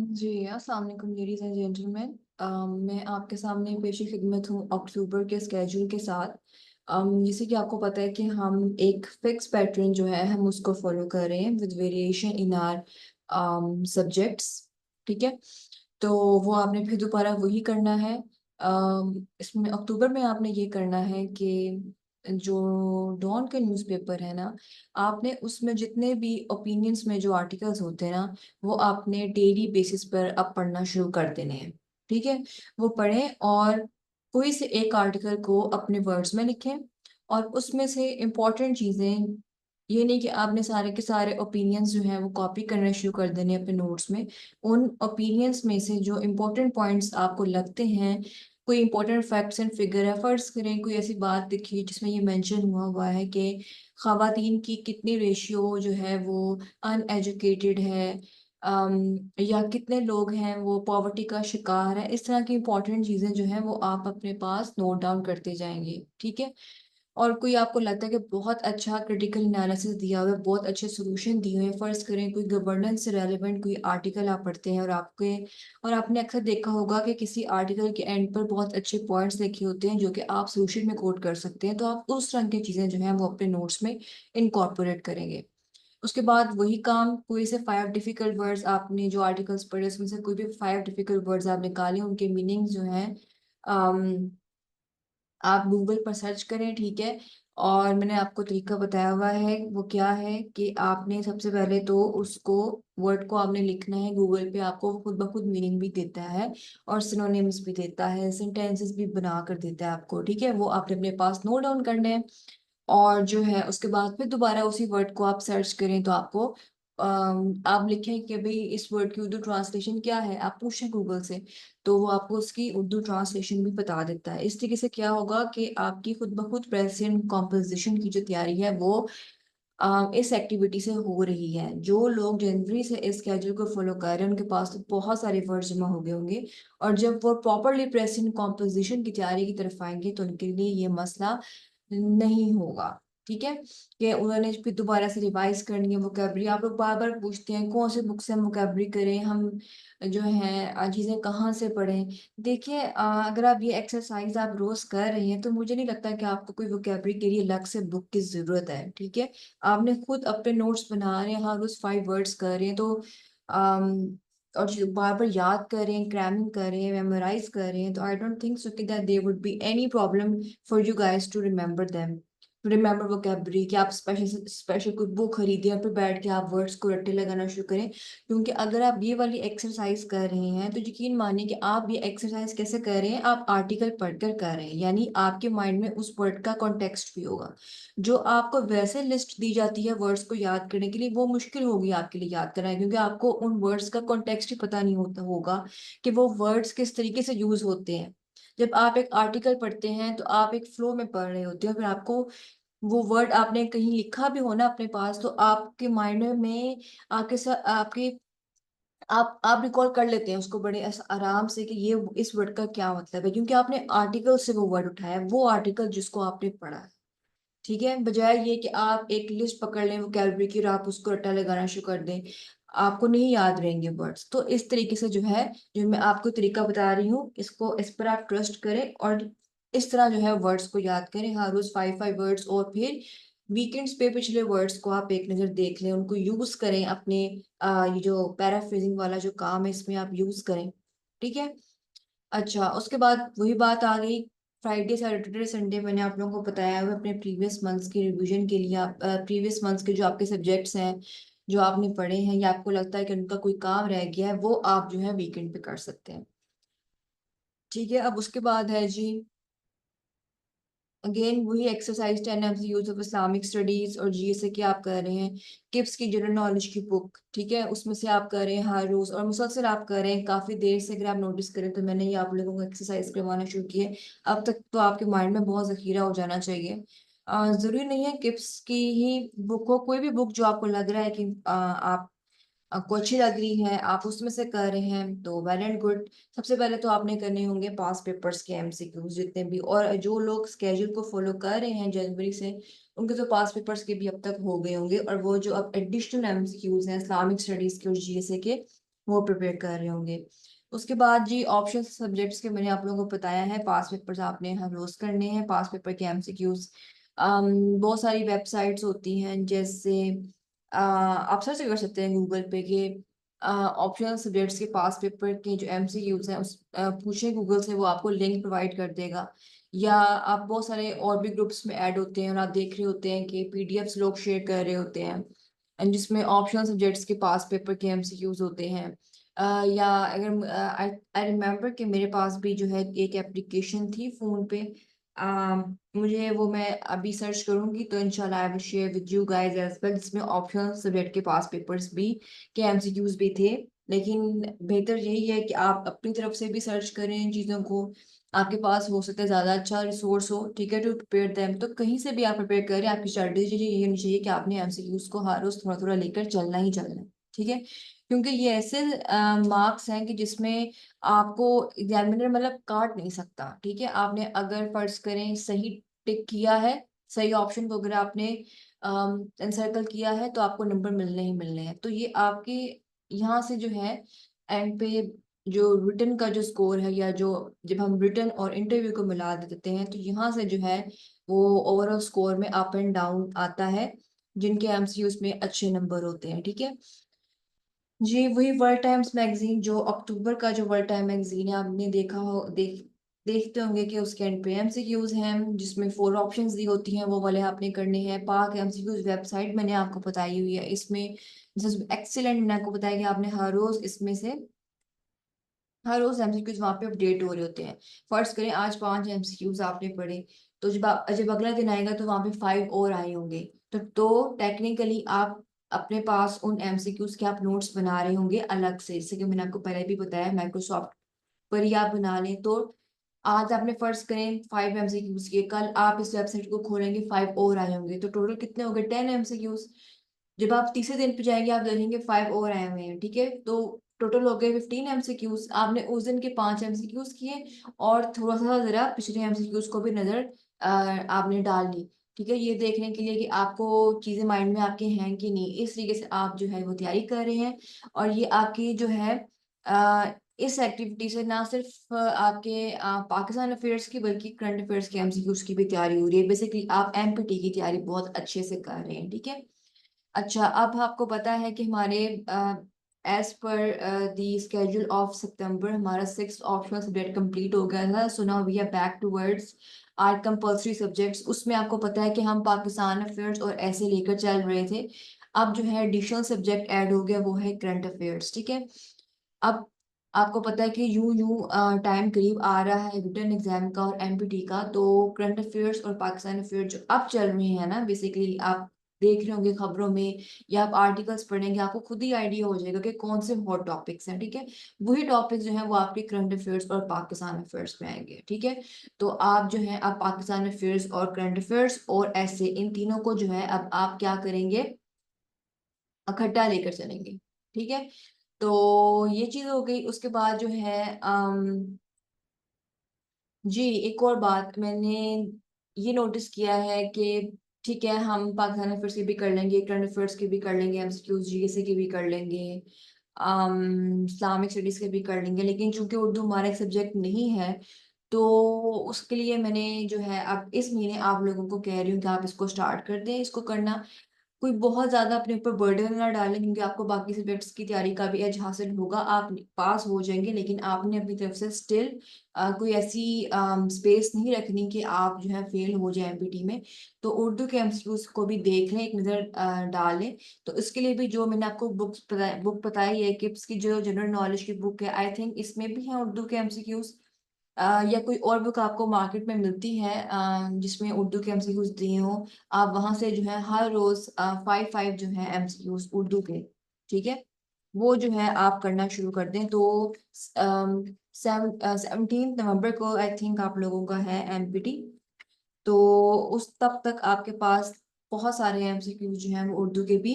जी, अस्सलाम वालेकुम ladies and gentleman. मैं आपके सामने पेशी खिदमत हूँ अक्टूबर के स्केड्यूल के साथ। जैसे कि आपको पता है कि हम एक फिक्स पैटर्न जो है हम उसको फॉलो कर रहे हैं with variation in are subjects. ठीक है, तो वो आपने फिर दोबारा वही करना है। इसमें अक्टूबर में आपने ये करना है कि जो डॉन के न्यूज़पेपर है ना, आपने उसमें जितने भी ओपिनियंस में जो आर्टिकल्स होते हैं ना, वो आपने डेली बेसिस पर अब पढ़ना शुरू कर देने हैं। ठीक है, वो पढ़ें और कोई से एक आर्टिकल को अपने वर्ड्स में लिखें और उसमें से इम्पोर्टेंट चीज़ें, ये नहीं कि आपने सारे के सारे ओपिनियंस जो हैं वो कॉपी करना शुरू कर देने अपने नोट्स में। उन ओपिनियंस में से जो इम्पोर्टेंट पॉइंट्स आपको लगते हैं, कोई इम्पोर्टेंट फैक्ट्स एंड फिगर है, फर्ज करें कोई ऐसी बात दिखी जिसमें ये मेंशन हुआ हुआ है कि ख़वातीन की कितनी रेशियो जो है वो अनएजुकेटेड है, या कितने लोग हैं वो पॉवर्टी का शिकार है, इस तरह की इंपॉर्टेंट चीज़ें जो हैं वो आप अपने पास नोट डाउन करते जाएंगे। ठीक है, और कोई आपको लगता है कि बहुत अच्छा क्रिटिकल एनालिसिस दिया हुआ है, बहुत अच्छे सॉल्यूशन दिए हुए हैं, फर्ज करें कोई गवर्नेंस से रेलेवेंट कोई आर्टिकल आप पढ़ते हैं और आपने अक्सर देखा होगा कि किसी आर्टिकल के एंड पर बहुत अच्छे पॉइंट्स लिखे होते हैं जो कि आप सॉल्यूशन में कोट कर सकते हैं, तो आप उस रंग की चीज़ें जो हैं वो अपने नोट्स में इनकॉर्पोरेट करेंगे। उसके बाद वही काम, कोई से 5 डिफिकल्ट वर्ड्स आपने जो आर्टिकल्स पढ़े उसमें से कोई भी 5 डिफिकल्ट वर्ड्स आप निकालें, उनके मीनिंग जो हैं आप गूगल पर सर्च करें। ठीक है, और मैंने आपको तरीका बताया हुआ है, वो क्या है कि आपने सबसे पहले तो उसको वर्ड को आपने लिखना है। गूगल पे आपको खुद ब खुद मीनिंग भी देता है और सिनोनिम्स भी देता है, सेंटेंसेस भी बना कर देता है आपको। ठीक है, वो आपने अपने पास नोट डाउन करने हैं और जो है उसके बाद फिर दोबारा उसी वर्ड को आप सर्च करें तो आपको आप लिखें कि भाई इस वर्ड की उर्दू ट्रांसलेशन क्या है, आप पूछें गूगल से, तो वो आपको उसकी उर्दू ट्रांसलेशन भी बता देता है। इस तरीके से क्या होगा कि आपकी खुद ब खुद प्रेजेंट कॉम्पोजिशन की जो तैयारी है वो इस एक्टिविटी से हो रही है। जो लोग जनवरी से इस स्केड्यूल को फॉलो कर रहे हैं उनके पास तो बहुत सारे वर्ड जमा हो गए होंगे, और जब वो प्रॉपरली प्रेजेंट कॉम्पोजिशन की तैयारी की तरफ आएंगे तो उनके लिए ये मसला नहीं होगा। ठीक है, कि उन्होंने फिर दोबारा से रिवाइज करनी है वोकेबलरी। आप लोग बार बार पूछते हैं कौन से बुक से हम वोकेबलरी करें, हम जो है चीज़ें कहाँ से पढ़ें। देखिए, अगर आप ये एक्सरसाइज आप रोज कर रहे हैं तो मुझे नहीं लगता कि आपको कोई वोकेबलरी के लिए अलग से बुक की ज़रूरत है। ठीक है, आपने खुद अपने नोट्स बना रहे हैं, हर रोज 5 वर्ड्स कर रहे हैं, तो और बार बार याद कर रहे हैं, क्रैमिंग कर रहे हैं, मेमोराइज कर रहे हैं, तो आई डोंट थिंक सो कि that there would be any problem for you guys to remember them, to remember vocabulary, कि आप स्पेशल स्पेशल कोई बुक खरीदें और फिर बैठ के आप वर्ड्स को रट्टे लगाना शुरू करें। क्योंकि अगर आप ये वाली एक्सरसाइज कर रहे हैं तो यकीन मानिए कि आप ये एक्सरसाइज कैसे कर रहे हैं, आप आर्टिकल पढ़कर कर रहे हैं, यानी आपके माइंड में उस वर्ड का कॉन्टेक्स्ट भी होगा। जो आपको वैसे लिस्ट दी जाती है वर्ड्स को याद करने के लिए, वो मुश्किल होगी आपके लिए याद करना, क्योंकि आपको उन वर्ड्स का कॉन्टेक्स्ट ही पता नहीं होता होगा कि वो वर्ड्स किस तरीके से यूज होते हैं। जब आप एक आर्टिकल पढ़ते हैं तो आप एक फ्लो में पढ़ रहे होते हैं, फिर आपको वो वर्ड आपने कहीं लिखा भी हो ना अपने पास, तो आपके माइंड में आपके साथ आपके आप रिकॉल कर लेते हैं उसको बड़े आराम से कि ये इस वर्ड का क्या मतलब है, क्योंकि आपने आर्टिकल से वो वर्ड उठाया है, वो आर्टिकल जिसको आपने पढ़ा है। ठीक है, बजाय ये कि आप एक लिस्ट पकड़ लें वोकैबुलरी की और आप उसको रट्टा लगाना शुरू कर दें, आपको नहीं याद रहेंगे वर्ड्स। तो इस तरीके से जो है, जो मैं आपको तरीका बता रही हूँ, इसको इस पर आप ट्रस्ट करें और इस तरह जो है वर्ड्स को याद करें, हर रोज 5 वर्ड्स, और फिर वीकेंड्स पे पिछले वर्ड्स को आप एक नज़र देख लें, उनको यूज करें अपने ये जो पैराफ्रेजिंग वाला जो काम है इसमें आप यूज करें। ठीक है, अच्छा, उसके बाद वही बात आ गई, फ्राइडे सैटरडे संडे मैंने आप लोगों को बताया हुआ अपने प्रीवियस मंथ्स की रिवीजन के लिए। आप प्रीवियस मंथ्स के जो आपके सब्जेक्ट्स हैं जो आपने पढ़े हैं या आपको लगता है कि उनका कोई काम रह गया है, वो आप जो है वीकेंड पे कर सकते हैं। ठीक है, अब उसके बाद है जी, अगेन वही exercise 10 of the use of Islamic studies और जीएसए की आप कर रहे हैं, किप्स की जनरल नॉलेज की बुक। ठीक है, उसमें से आप कर रहे हैं हर रोज और मुसलसल आप कर रहे हैं काफी देर से। अगर आप नोटिस करें तो मैंने ये आप लोगों को एक्सरसाइज करवाना शुरू की है, अब तक तो आपके माइंड में बहुत जखीरा हो जाना चाहिए। जरूरी नहीं है किप्स की ही बुक हो, कोई भी बुक जो आपको लग रहा है कि आप आपको अच्छी लग रही है, आप उसमें से कर रहे हैं, तो वेल एंड गुड। सबसे पहले तो आपने करने होंगे पास पेपर्स के एमसीक्यूज जितने भी, और जो लोग स्केड्यूल को फॉलो कर रहे हैं जनवरी से, उनके तो पास पेपर्स के भी अब तक हो गए होंगे, और वो जो अब एडिशनल एमसीक्यूज हैं इस्लामिक स्टडीज के और जीएसए के, वो प्रिपेयर कर रहे होंगे। उसके बाद जी ऑप्शन सब्जेक्ट्स के मैंने आप लोगों को बताया है, पास पेपर्स आपने हर रोज करने हैं, पास पेपर के एमसीक्यूज। बहुत सारी वेबसाइट्स होती हैं, जैसे आप सर्च कर सकते हैं गूगल पे के ऑप्शनल सब्जेक्ट्स के पास पेपर के जो एमसीक्यूज हैं उस पूछें गूगल से, वो आपको लिंक प्रोवाइड कर देगा। या आप बहुत सारे और भी ग्रुप्स में ऐड होते हैं और आप देख रहे होते हैं कि पीडीएफ्स लोग शेयर कर रहे होते हैं एंड जिसमें ऑप्शनल सब्जेक्ट्स के पास पेपर के एमसीक्यूज होते हैं। या अगर आई आई रिमेम्बर कि मेरे पास भी जो है एक एप्लीकेशन थी फोन पे, मुझे वो मैं अभी सर्च करूंगी तो इंशाल्लाह I will share with you guys as well, जिसमें ऑप्शनल सब्जेक्ट के पास पेपर्स भी के एमसीक्यूज भी थे। लेकिन बेहतर यही है कि आप अपनी तरफ से भी सर्च करें इन चीज़ों को, आपके पास हो सकता है ज़्यादा अच्छा रिसोर्स हो, ठीक है, टू प्रिपेयर देम। तो कहीं से भी आप प्रिपेयर करें, आपकी स्ट्रेटेजी ये होनी चाहिए कि आपने एमसीक्यूज को हर रोज थोड़ा थोड़ा लेकर चलना ही चलना है, ठीक है। क्योंकि ये ऐसे मार्क्स हैं कि जिसमें आपको एग्जामिनर मतलब काट नहीं सकता, ठीक है। आपने अगर फर्ज करें सही टिक किया है, सही ऑप्शन को अगर आपने एनसर्कल किया है, तो आपको नंबर मिलने ही मिलने हैं। तो ये आपके यहाँ से जो है एंड पे जो रिटर्न का जो स्कोर है, या जो जब हम रिटर्न और इंटरव्यू को मिला देते हैं, तो यहाँ से जो है वो ओवरऑल स्कोर में अप एंड डाउन आता है, जिनके एमसीक्यूज में अच्छे नंबर होते हैं, ठीक है जी। वही वर्ल्ड टाइम्स मैगजीन, जो अक्टूबर का जो वर्ल्ड टाइम मैगजीन है, आपने देखा हो देखते होंगे कि उसके एंड पे एमसीक्यूज हैं, जिसमें 4 ऑप्शंस दी होती हैं, वो वाले आपने करने हैं। पाक एमसीक्यूज वेबसाइट मैंने आपको बताई हुई है, इसमें एक्सीलेंट मैंने आपको बताया कि आपने हर रोज इसमें से हर रोज एमसीक्यूज वहां पे अपडेट हो रहे होते हैं। फर्ज करें आज 5 एमसीक्यूज आपने पढ़े, तो जब अगला दिन आएगा तो वहां पे 5 और आए होंगे। तो टेक्निकली आप अपने पास उन एमसीक्यूज के आप नोट्स बना रहे होंगे अलग से, जैसे कि मैंने आपको पहले भी बताया माइक्रोसॉफ्ट पर ही आप बना लें। तो आज आपने फर्ज करें 5 एमसीक्यूज किए, कल आप इस वेबसाइट को खोलेंगे 5 और आए होंगे, तो टोटल कितने हो गए 10 एमसीक्यूज। जब आप तीसरे दिन पे जाएंगे आप देखेंगे 5 और आए हुए हैं, ठीक है। तो टोटल हो गए 15 एमसीक्यूज। आपने उस दिन के 5 एमसीक्यूज किए और थोड़ा सा जरा पिछले एमसीक्यूज को भी नजर आपने डाल ली, ठीक है, ये देखने के लिए कि आपको चीजें माइंड में आपके हैं कि नहीं। इस तरीके से आप जो है वो तैयारी कर रहे हैं, और ये आपकी जो है इस एक्टिविटी से ना सिर्फ आपके पाकिस्तान अफेयर्स की, बल्कि करंट अफेयर्स के एमसीक्यूज की भी तैयारी हो रही है। बेसिकली आप एमपीटी की तैयारी बहुत अच्छे से कर रहे हैं, ठीक है। अच्छा, अब आपको पता है कि हमारे as per the schedule of सितंबर हमारा 6 ऑप्शनल सब्जेक्ट कंप्लीट हो गया था। So now we are back towards our compulsory subjects. उसमें आपको पता है कि हम पाकिस्तान अफेयर्स और ऐसे लेकर चल रहे थे। अब जो है एडिशनल सब्जेक्ट ऐड हो गया, वो है करंट अफेयर्स, ठीक है। अब आपको पता है कि यूं यूं टाइम करीब आ रहा है रिटर्न एग्जाम का और एमपीटी का, तो करंट अफेयर्स और पाकिस्तान अफेयर्स जो अब चल रहे हैं ना, बेसिकली आप देख रहे होंगे खबरों में या आप आर्टिकल्स पढ़ेंगे, आपको खुद ही आइडिया हो जाएगा कि कौन से हॉट टॉपिक्स हैं, ठीक है। वही टॉपिक्स जो है वो आपके करंट अफेयर्स और पाकिस्तान अफेयर्स में आएंगे, ठीक है। तो आप जो है आप पाकिस्तान अफेयर्स और करंट अफेयर्स और ऐसे इन तीनों को जो है अब आप क्या करेंगे, इकट्ठा लेकर चलेंगे, ठीक है। तो ये चीज हो गई। उसके बाद जो है जी एक और बात मैंने ये नोटिस किया है कि ठीक है, हम पाकिस्तान अफेयर्स की भी कर लेंगे, करंट अफेयर्स की भी कर लेंगे, एमसीक्यूज जीएसए की भी कर लेंगे, इस्लामिक स्टडीज के भी कर लेंगे, लेकिन चूंकि उर्दू हमारा एक सब्जेक्ट नहीं है, तो उसके लिए मैंने जो है अब इस महीने आप लोगों को कह रही हूँ कि आप इसको स्टार्ट कर दें, इसको करना। कोई बहुत ज्यादा अपने ऊपर बर्डन ना डालें, क्योंकि आपको बाकी सब्जेक्ट्स की तैयारी का भी एज हासिल होगा, आप पास हो जाएंगे, लेकिन आपने अपनी तरफ से स्टिल कोई ऐसी स्पेस नहीं रखनी कि आप जो है फेल हो जाए एमपीटी में। तो उर्दू के एमसीक्यूज को भी देख लें, एक नज़र डालें। तो इसके लिए भी जो मैंने आपको बुक बताई है, किप्स की जो जनरल नॉलेज की बुक है, आई थिंक इसमें भी है उर्दू के एमसीक्यूज। या कोई और बुक आपको मार्केट में मिलती है जिसमें उर्दू के एमसीक्यूज दिए हो, आप वहां से जो है हर रोज 5 5 जो है एमसीक्यूज उर्दू के, ठीक है, वो जो है आप करना शुरू कर दें। तो 17 नवंबर को आई थिंक आप लोगों का है एमपीटी। तो उस तब तक आपके पास बहुत सारे एमसीक्यू जो हैं वो उर्दू के भी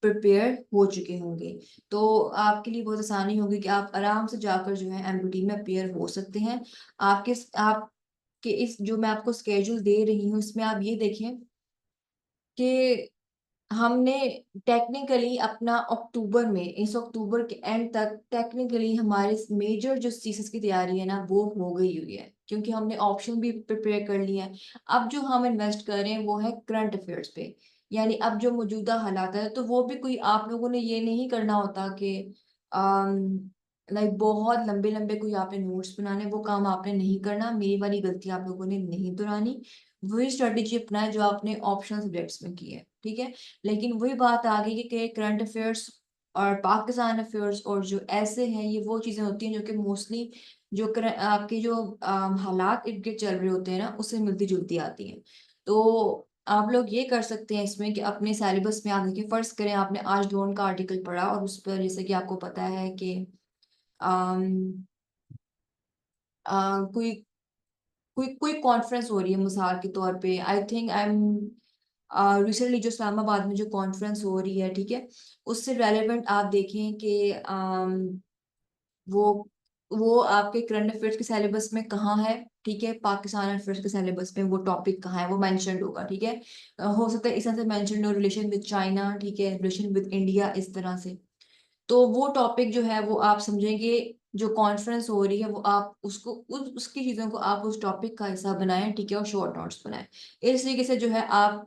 प्रिपेयर हो चुके होंगे। तो आपके लिए बहुत आसानी होगी कि आप आराम से जाकर जो है एमपीटी में अपेयर हो सकते हैं। आपके इस जो मैं आपको स्केड्यूल दे रही हूँ, इसमें आप ये देखें कि हमने टेक्निकली अपना अक्टूबर में, इस अक्टूबर के एंड तक टेक्निकली हमारे मेजर जो सीसीस की तैयारी है ना वो हो गई हुई है, क्योंकि हमने ऑप्शन भी प्रिपेयर कर लिया है। अब जो हम इन्वेस्ट कर रहे हैं वो है करंट अफेयर्स पे, यानी अब जो मौजूदा हालात है, तो वो भी कोई आप लोगों ने ये नहीं करना होता कि लाइक बहुत लंबे लंबे कोई आपने नोट्स बनाने, वो काम आपने नहीं करना, मेरी वाली गलती आप लोगों ने नहीं दोहरानी। वही स्ट्रेटेजी अपनाए जो आपने ऑप्शनल सब्जेक्ट्स में की है, ठीक है। लेकिन वही बात आ गई कि करंट अफेयर्स और पाकिस्तान अफेयर्स और जो ऐसे हैं, ये वो चीजें होती हैं जो कि मोस्टली जो आपके जो हालात इर्द गिर्द चल रहे होते हैं ना, उससे मिलती जुलती आती हैं। तो आप लोग ये कर सकते हैं इसमें कि अपने सिलेबस में आप देखिए, फर्ज करें आपने आज डोन का आर्टिकल पढ़ा और उस पर जैसे कि आपको पता है कि अम, कोई कोई कोई कॉन्फ्रेंस हो रही है मिसाल के तौर पे, I think I am recently जो इस्लामाबाद में जो कॉन्फ्रेंस हो रही है, ठीक है, उससे रेलेवेंट आप देखें कि वो वो आपके करंट अफेयर्स के सिलेबस में कहाँ है, ठीक है, पाकिस्तान अफेयर्स के सिलेबस में वो टॉपिक कहाँ है, वो मेंशन्ड होगा, ठीक है। हो सकता है इस तरह से मेंशन्ड हो, रिलेशन विद चाइना, ठीक है, रिलेशन विद इंडिया, इस तरह से। तो वो टॉपिक जो है वो आप समझेंगे, जो कॉन्फ्रेंस हो रही है वो आप उसको उसकी चीजों को आप उस टॉपिक का हिस्सा बनाएं, ठीक है, और शॉर्ट नोट्स बनाएं। इस तरीके से जो है आप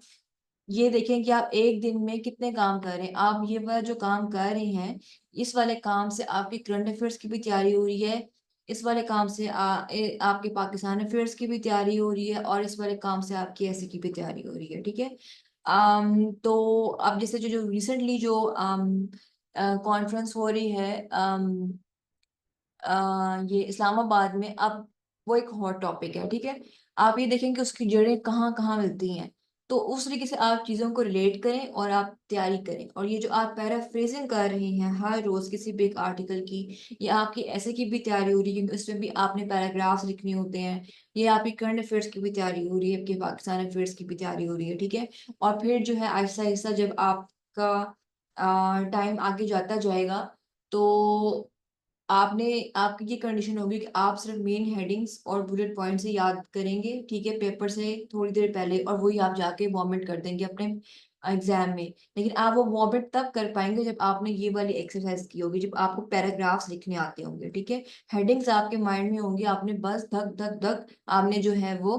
ये देखें कि आप एक दिन में कितने काम कर रहे हैं। आप ये वाला जो काम कर रहे हैं, इस वाले काम से आपकी करंट अफेयर्स की भी तैयारी हो रही है, इस वाले काम से आपके पाकिस्तान अफेयर्स की भी तैयारी हो रही है, और इस वाले काम से आपकी ऐसे की भी तैयारी हो रही है, ठीक है। तो अब जैसे जो जो रिसेंटली जो कॉन्फ्रेंस हो रही है ये इस्लामाबाद में, अब वो एक हॉट टॉपिक है, ठीक है। आप ये देखें कि उसकी जड़ें कहाँ कहाँ मिलती हैं, तो उस तरीके से आप चीज़ों को रिलेट करें और आप तैयारी करें। और ये जो आप पैराफ्रेजिंग कर रहे हैं हर रोज किसी भी एक आर्टिकल की, ये आपकी ऐसे की भी तैयारी हो रही है क्योंकि उसमें भी आपने पैराग्राफ्स लिखने होते हैं। ये आपकी करंट अफेयर्स की भी तैयारी हो रही है, आपके पाकिस्तान अफेयर्स की भी तैयारी हो रही है, ठीक है। और फिर जो है आहिस्ता आहिस्ता जब आपका टाइम आगे जाता जाएगा, तो आपने आपकी ये कंडीशन होगी कि आप सिर्फ मेन हेडिंग्स और बुलेट पॉइंट से याद करेंगे, ठीक है, पेपर से थोड़ी देर पहले, और वही आप जाके वॉमिट कर देंगे अपने एग्जाम में। लेकिन आप वो वॉमिट तब कर पाएंगे जब आपने ये वाली एक्सरसाइज की होगी, जब आपको पैराग्राफ्स लिखने आते होंगे, ठीक है। हेडिंग्स आपके माइंड में होंगी, आपने बस धक धक धक आपने जो है वो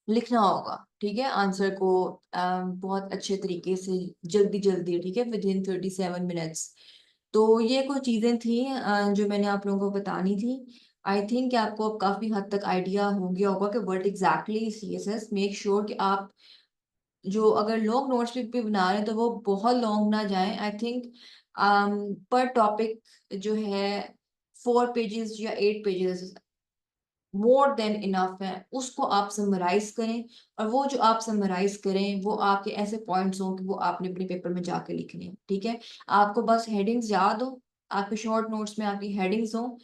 लिखना होगा, ठीक है, आंसर को बहुत अच्छे तरीके से, जल्दी जल्दी, ठीक है, विद इन 37 मिनट्स। तो ये कुछ चीजें थी जो मैंने आप लोगों को बतानी थी। आई थिंक कि आपको अब काफी हद तक आइडिया हो गया होगा कि what exactly CSS. Make sure कि आप जो अगर लॉन्ग नोट्स भी बना रहे हैं तो वो बहुत लॉन्ग ना जाएं। आई थिंक पर टॉपिक जो है 4 पेजेस या 8 पेजेस मोर देन इनफ है, उसको आप समराइज करें। और वो जो आप समराइज करें वो आपके ऐसे पॉइंट्स हों कि वो आपने अपने पेपर में जाके लिखने हैं, ठीक है। आपको बस हेडिंग्स याद हो, आपके शॉर्ट नोट्स में आपकी हेडिंग्स हो,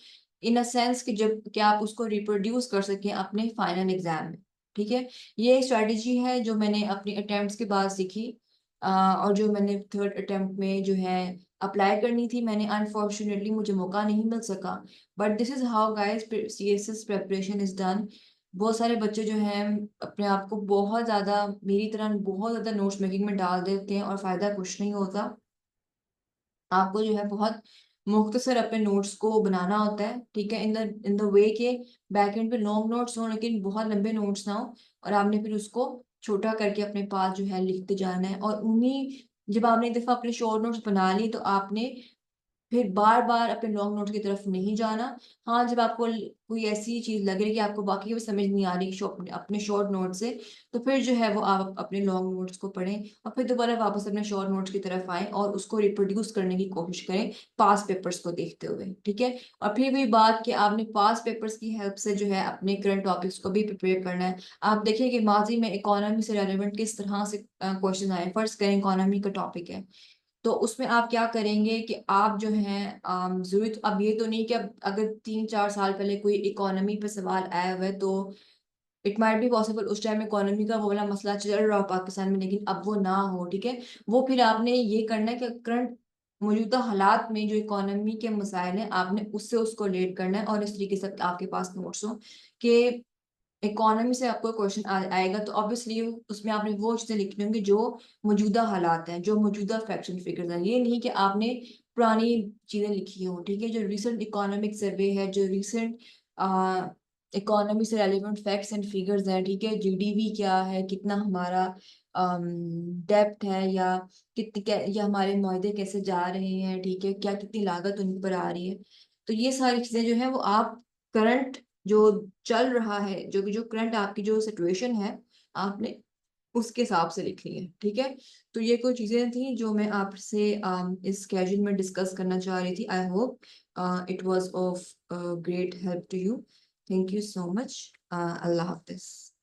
इन अ सेंस कि जब कि आप उसको रिप्रोड्यूस कर सकें अपने फाइनल एग्जाम में, ठीक है। ये स्ट्रेटजी है जो मैंने अपने अटेम्प्ट्स के बाद सीखी, और जो मैंने थर्ड अटेम्प्ट में जो है अप्लाई करनी थी, मैंने अनफॉर्चुनेटली मुझे मौका नहीं मिल सका। But this is how guys CSS preparation is done. बहुत सारे बच्चे जो हैं अपने आप को बहुत ज्यादा मेरी तरह बहुत ज्यादा नोट्स मेकिंग में डाल देते हैं और फायदा कुछ नहीं होता। आपको जो है बहुत मुख्तसर अपने नोट्स को बनाना होता है, ठीक है, इन द वे के बैक एंड पे लॉन्ग नोट्स हो लेकिन बहुत लंबे नोट्स ना हो, और आपने फिर उसको छोटा करके अपने पास जो है लिखते जाना है। और उन्हीं जब आपने एक दफा अपने शॉर्ट नोट्स बना लिए तो आपने फिर बार बार अपने लॉन्ग नोट की तरफ नहीं जाना। हाँ, जब आपको कोई ऐसी चीज लग रही है कि आपको बाकी भी समझ नहीं आ रही अपने शॉर्ट नोट से, तो फिर जो है वो आप अपने लॉन्ग नोट्स को पढ़ें और फिर दोबारा वापस अपने शॉर्ट नोट्स की तरफ आएं और उसको रिप्रोड्यूस करने की कोशिश करें पास पेपर्स को देखते हुए, ठीक है। और फिर भी बात कि आपने पास पेपर्स की हेल्प से जो है अपने करंट टॉपिक्स को भी प्रिपेयर करना है। आप देखिए कि माजी में इकोनॉमी से रेलेवेंट किस तरह से क्वेश्चन आए। फर्स्ट करें इकोनॉमी का टॉपिक है, तो उसमें आप क्या करेंगे कि आप जो है जरूरी तो अब ये तो नहीं कि अब अगर 3-4 साल पहले कोई इकोनॉमी पे सवाल आया हुआ है तो इट माइट बी पॉसिबल उस टाइम इकोनॉमी का वो वाला मसला चल रहा हो पाकिस्तान में, लेकिन अब वो ना हो, ठीक है। वो फिर आपने ये करना है कि करंट मौजूदा हालात में जो इकोनॉमी के मसाइल हैं आपने उससे उसको रिलेट करना है, और इस तरीके से आपके पास नोट्स हो कि इकोनॉमी से आपको क्वेश्चन आएगा तो ऑब्वियसली उसमें आपने वो चीजें लिखनी होंगी जो मौजूदा हालात हैं, जो मौजूदा फैक्ट्स एंड फिगर्स हैं। ये नहीं कि आपने पुरानी चीजें लिखी हो, ठीक है। जो रिसेंट इकोनॉमिक सर्वे है, जो रिसेंट इकोनॉमी से रेलिवेंट फैक्ट्स एंड फिगर्स हैं, ठीक है। जीडीपी क्या है, कितना हमारा डेप्थ है, या या हमारे मुआहदे कैसे जा रहे हैं, ठीक है, क्या कितनी लागत उन पर आ रही है। तो ये सारी चीजें जो है वो आप करंट जो चल रहा है, जो करंट आपकी जो सिचुएशन है, आपने उसके हिसाब से लिखनी है, ठीक है। तो ये कुछ चीजें थी जो मैं आपसे इस स्केड्यूल में डिस्कस करना चाह रही थी। I hope it was of great help to you. Thank you so much. अल्लाह हाफिज।